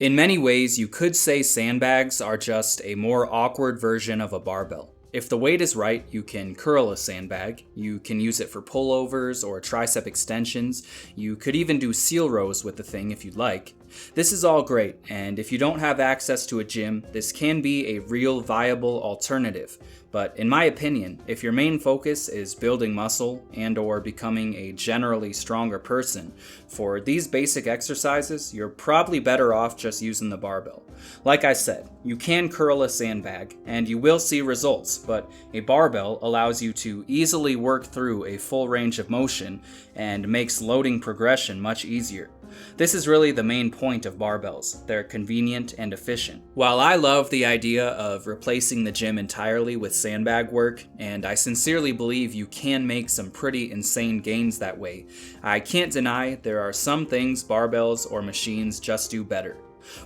In many ways, you could say sandbags are just a more awkward version of a barbell. If the weight is right, you can curl a sandbag, you can use it for pullovers or tricep extensions, you could even do seal rows with the thing if you'd like. This is all great, and if you don't have access to a gym, this can be a real viable alternative. But in my opinion, if your main focus is building muscle and or becoming a generally stronger person, for these basic exercises, you're probably better off just using the barbell. Like I said, you can curl a sandbag and you will see results, but a barbell allows you to easily work through a full range of motion and makes loading progression much easier. This is really the main point of barbells. They're convenient and efficient. While I love the idea of replacing the gym entirely with sandbag work, and I sincerely believe you can make some pretty insane gains that way, I can't deny there are some things barbells or machines just do better.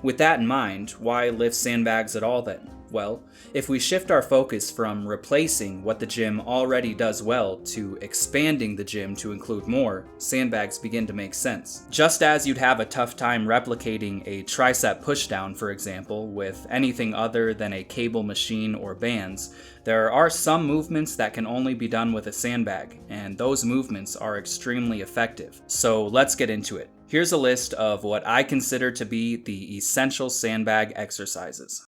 With that in mind, why lift sandbags at all then? Well, if we shift our focus from replacing what the gym already does well to expanding the gym to include more, sandbags begin to make sense. Just as you'd have a tough time replicating a tricep pushdown, for example, with anything other than a cable machine or bands, there are some movements that can only be done with a sandbag, and those movements are extremely effective. So let's get into it. Here's a list of what I consider to be the essential sandbag exercises.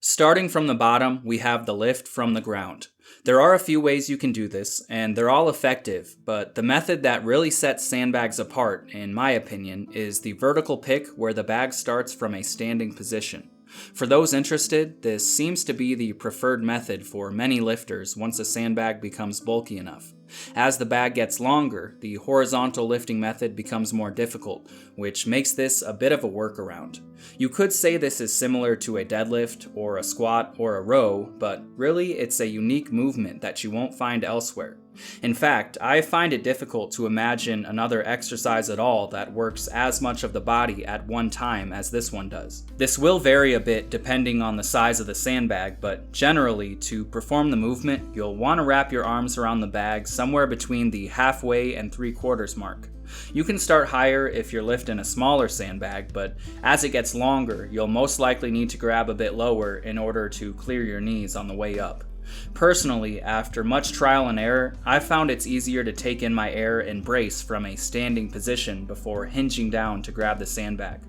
Starting from the bottom, we have the lift from the ground. There are a few ways you can do this, and they're all effective, but the method that really sets sandbags apart, in my opinion, is the vertical pick where the bag starts from a standing position. For those interested, this seems to be the preferred method for many lifters once a sandbag becomes bulky enough. As the bag gets longer, the horizontal lifting method becomes more difficult, which makes this a bit of a workaround. You could say this is similar to a deadlift or a squat or a row, but really it's a unique movement that you won't find elsewhere. In fact, I find it difficult to imagine another exercise at all that works as much of the body at one time as this one does. This will vary a bit depending on the size of the sandbag, but generally, to perform the movement, you'll want to wrap your arms around the bag somewhere between the halfway and 3/4 mark. You can start higher if you're lifting a smaller sandbag, but as it gets longer, you'll most likely need to grab a bit lower in order to clear your knees on the way up. Personally, after much trial and error, I've found it's easier to take in my air and brace from a standing position before hinging down to grab the sandbag.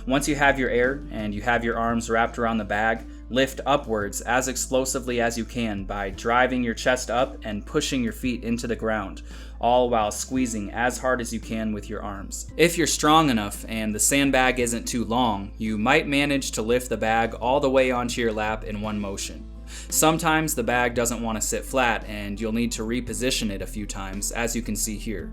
Once you have your air and you have your arms wrapped around the bag, lift upwards as explosively as you can by driving your chest up and pushing your feet into the ground, all while squeezing as hard as you can with your arms. If you're strong enough and the sandbag isn't too long, you might manage to lift the bag all the way onto your lap in one motion. Sometimes the bag doesn't want to sit flat and you'll need to reposition it a few times, as you can see here.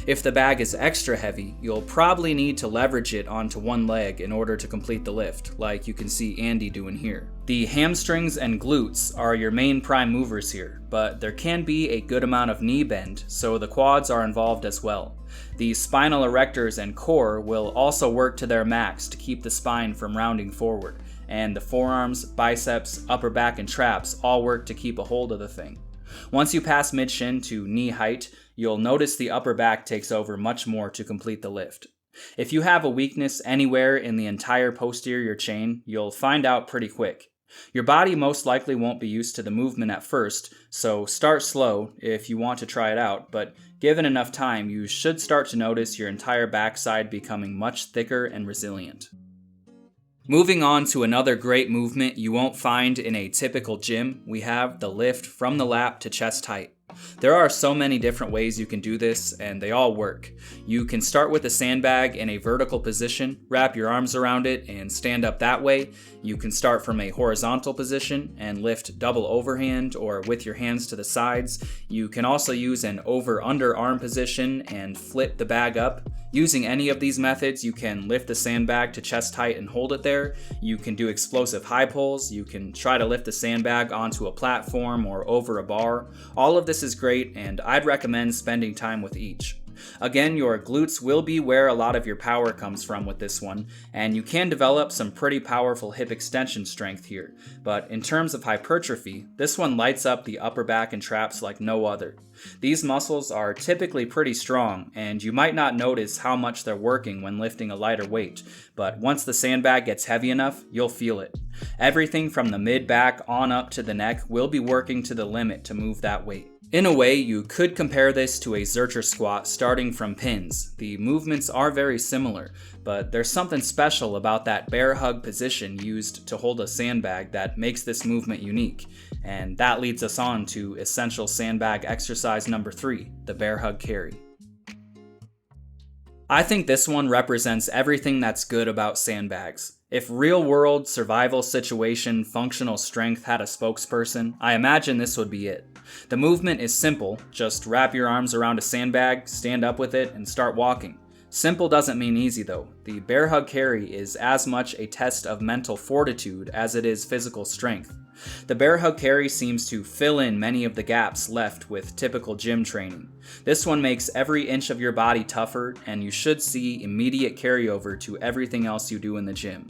If the bag is extra heavy, you'll probably need to leverage it onto one leg in order to complete the lift, like you can see Andy doing here. The hamstrings and glutes are your main prime movers here, but there can be a good amount of knee bend, so the quads are involved as well. The spinal erectors and core will also work to their max to keep the spine from rounding forward, and the forearms, biceps, upper back, and traps all work to keep a hold of the thing. Once you pass mid-shin to knee height, you'll notice the upper back takes over much more to complete the lift. If you have a weakness anywhere in the entire posterior chain, you'll find out pretty quick. Your body most likely won't be used to the movement at first, so start slow if you want to try it out, but given enough time, you should start to notice your entire backside becoming much thicker and resilient. Moving on to another great movement you won't find in a typical gym, we have the lift from the lap to chest height. There are so many different ways you can do this, and they all work. You can start with a sandbag in a vertical position, wrap your arms around it, and stand up that way. You can start from a horizontal position and lift double overhand or with your hands to the sides. You can also use an over-under arm position and flip the bag up. Using any of these methods, you can lift the sandbag to chest height and hold it there. You can do explosive high pulls. You can try to lift the sandbag onto a platform or over a bar. All of this is great, and I'd recommend spending time with each. Again, your glutes will be where a lot of your power comes from with this one, and you can develop some pretty powerful hip extension strength here, but in terms of hypertrophy, this one lights up the upper back and traps like no other. These muscles are typically pretty strong, and you might not notice how much they're working when lifting a lighter weight, but once the sandbag gets heavy enough, you'll feel it. Everything from the mid-back on up to the neck will be working to the limit to move that weight. In a way, you could compare this to a Zercher squat starting from pins. The movements are very similar, but there's something special about that bear hug position used to hold a sandbag that makes this movement unique. And that leads us on to essential sandbag exercise number 3, the bear hug carry. I think this one represents everything that's good about sandbags. If real-world survival situation functional strength had a spokesperson, I imagine this would be it. The movement is simple, just wrap your arms around a sandbag, stand up with it, and start walking. Simple doesn't mean easy though. The bear hug carry is as much a test of mental fortitude as it is physical strength. The bear hug carry seems to fill in many of the gaps left with typical gym training. This one makes every inch of your body tougher, and you should see immediate carryover to everything else you do in the gym.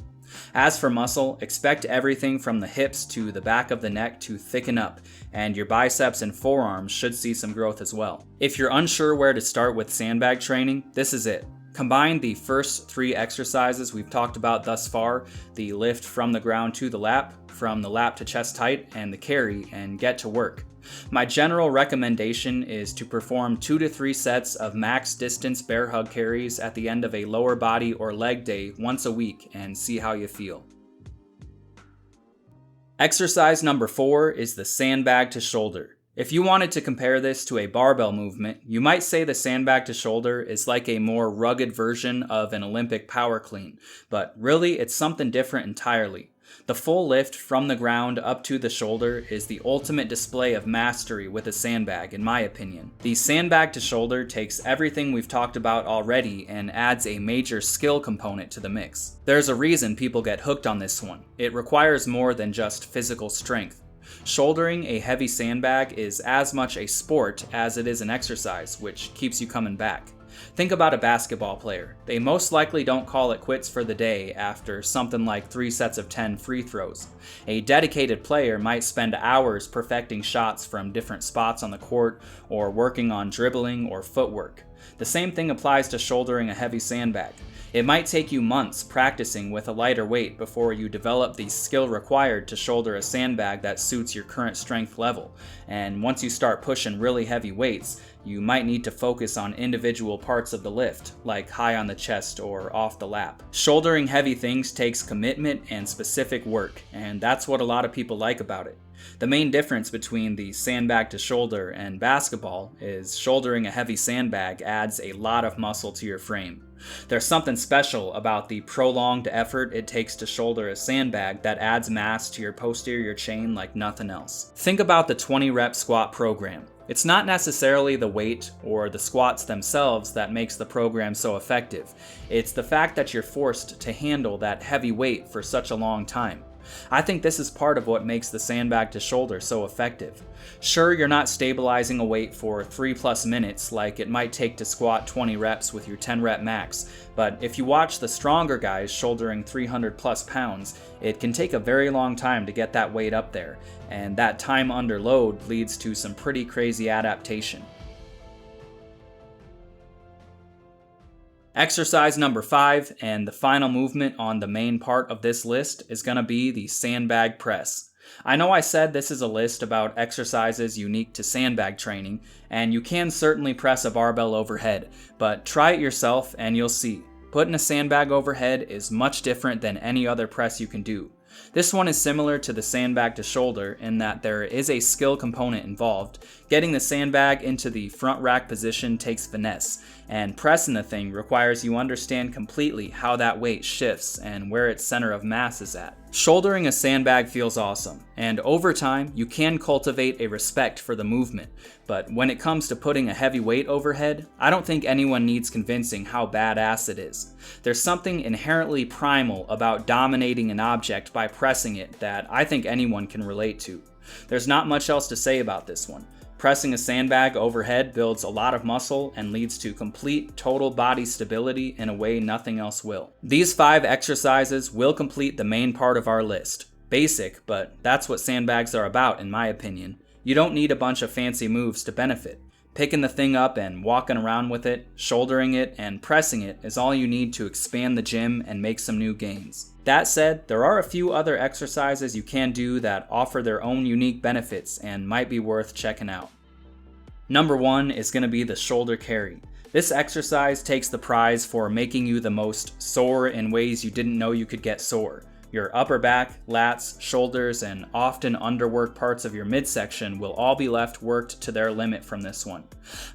As for muscle, expect everything from the hips to the back of the neck to thicken up, and your biceps and forearms should see some growth as well. If you're unsure where to start with sandbag training, this is it. Combine the first 3 exercises we've talked about thus far, the lift from the ground to the lap, from the lap to chest height, and the carry, and get to work. My general recommendation is to perform 2 to 3 sets of max distance bear hug carries at the end of a lower body or leg day once a week and see how you feel. Exercise number 4 is the sandbag to shoulder. If you wanted to compare this to a barbell movement, you might say the sandbag to shoulder is like a more rugged version of an Olympic power clean, but really it's something different entirely. The full lift from the ground up to the shoulder is the ultimate display of mastery with a sandbag, in my opinion. The sandbag to shoulder takes everything we've talked about already and adds a major skill component to the mix. There's a reason people get hooked on this one. It requires more than just physical strength. Shouldering a heavy sandbag is as much a sport as it is an exercise, which keeps you coming back. Think about a basketball player. They most likely don't call it quits for the day after something like 3 sets of 10 free throws. A dedicated player might spend hours perfecting shots from different spots on the court or working on dribbling or footwork. The same thing applies to shouldering a heavy sandbag. It might take you months practicing with a lighter weight before you develop the skill required to shoulder a sandbag that suits your current strength level. And once you start pushing really heavy weights, you might need to focus on individual parts of the lift, like high on the chest or off the lap. Shouldering heavy things takes commitment and specific work, and that's what a lot of people like about it. The main difference between the sandbag to shoulder and basketball is shouldering a heavy sandbag adds a lot of muscle to your frame. There's something special about the prolonged effort it takes to shoulder a sandbag that adds mass to your posterior chain like nothing else. Think about the 20 rep squat program. It's not necessarily the weight or the squats themselves that makes the program so effective. It's the fact that you're forced to handle that heavy weight for such a long time. I think this is part of what makes the sandbag to shoulder so effective. Sure, you're not stabilizing a weight for 3+ minutes like it might take to squat 20 reps with your 10 rep max, but if you watch the stronger guys shouldering 300+ pounds, it can take a very long time to get that weight up there, and that time under load leads to some pretty crazy adaptation. Exercise number 5, and the final movement on the main part of this list, is going to be the sandbag press. I know I said this is a list about exercises unique to sandbag training, and you can certainly press a barbell overhead, but try it yourself and you'll see. Putting a sandbag overhead is much different than any other press you can do. This one is similar to the sandbag to shoulder in that there is a skill component involved. Getting the sandbag into the front rack position takes finesse, and pressing the thing requires you understand completely how that weight shifts and where its center of mass is at. Shouldering a sandbag feels awesome, and over time you can cultivate a respect for the movement, but when it comes to putting a heavy weight overhead, I don't think anyone needs convincing how badass it is. There's something inherently primal about dominating an object by pressing it that I think anyone can relate to. There's not much else to say about this one. Pressing a sandbag overhead builds a lot of muscle and leads to complete total body stability in a way nothing else will. These 5 exercises will complete the main part of our list. Basic, but that's what sandbags are about in my opinion. You don't need a bunch of fancy moves to benefit. Picking the thing up and walking around with it, shouldering it, and pressing it is all you need to expand the gym and make some new gains. That said, there are a few other exercises you can do that offer their own unique benefits and might be worth checking out. Number 1 is going to be the shoulder carry. This exercise takes the prize for making you the most sore in ways you didn't know you could get sore. Your upper back, lats, shoulders, and often underworked parts of your midsection will all be left worked to their limit from this one.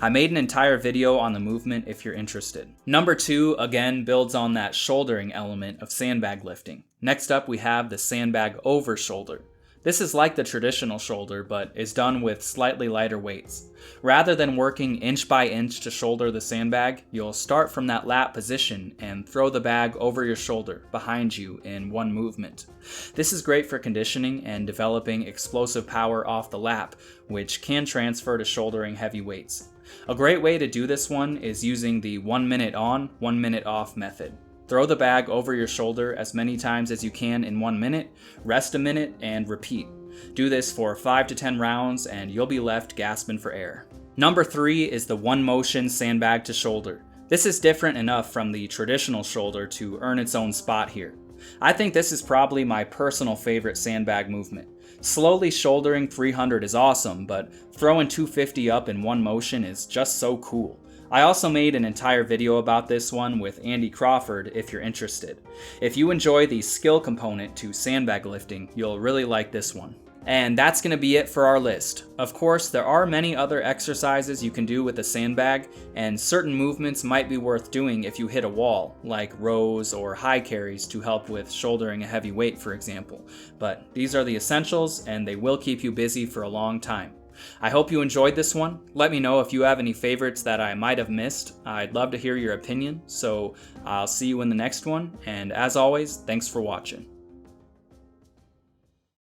I made an entire video on the movement if you're interested. Number 2 again builds on that shouldering element of sandbag lifting. Next up we have the sandbag over shoulder. This is like the traditional shoulder, but is done with slightly lighter weights. Rather than working inch by inch to shoulder the sandbag, you'll start from that lat position and throw the bag over your shoulder behind you in one movement. This is great for conditioning and developing explosive power off the lap, which can transfer to shouldering heavy weights. A great way to do this one is using the 1 minute on, 1 minute off method. Throw the bag over your shoulder as many times as you can in 1 minute, rest a minute, and repeat. Do this for 5 to 10 rounds and you'll be left gasping for air. Number 3 is the one motion sandbag to shoulder. This is different enough from the traditional shoulder to earn its own spot here. I think this is probably my personal favorite sandbag movement. Slowly shouldering 300 is awesome, but throwing 250 up in one motion is just so cool. I also made an entire video about this one with Andy Crawford if you're interested. If you enjoy the skill component to sandbag lifting, you'll really like this one. And that's going to be it for our list. Of course, there are many other exercises you can do with a sandbag, and certain movements might be worth doing if you hit a wall, like rows or high carries to help with shouldering a heavy weight, for example. But these are the essentials, and they will keep you busy for a long time. I hope you enjoyed this one. Let me know if you have any favorites that I might have missed. I'd love to hear your opinion, so I'll see you in the next one, and as always, thanks for watching.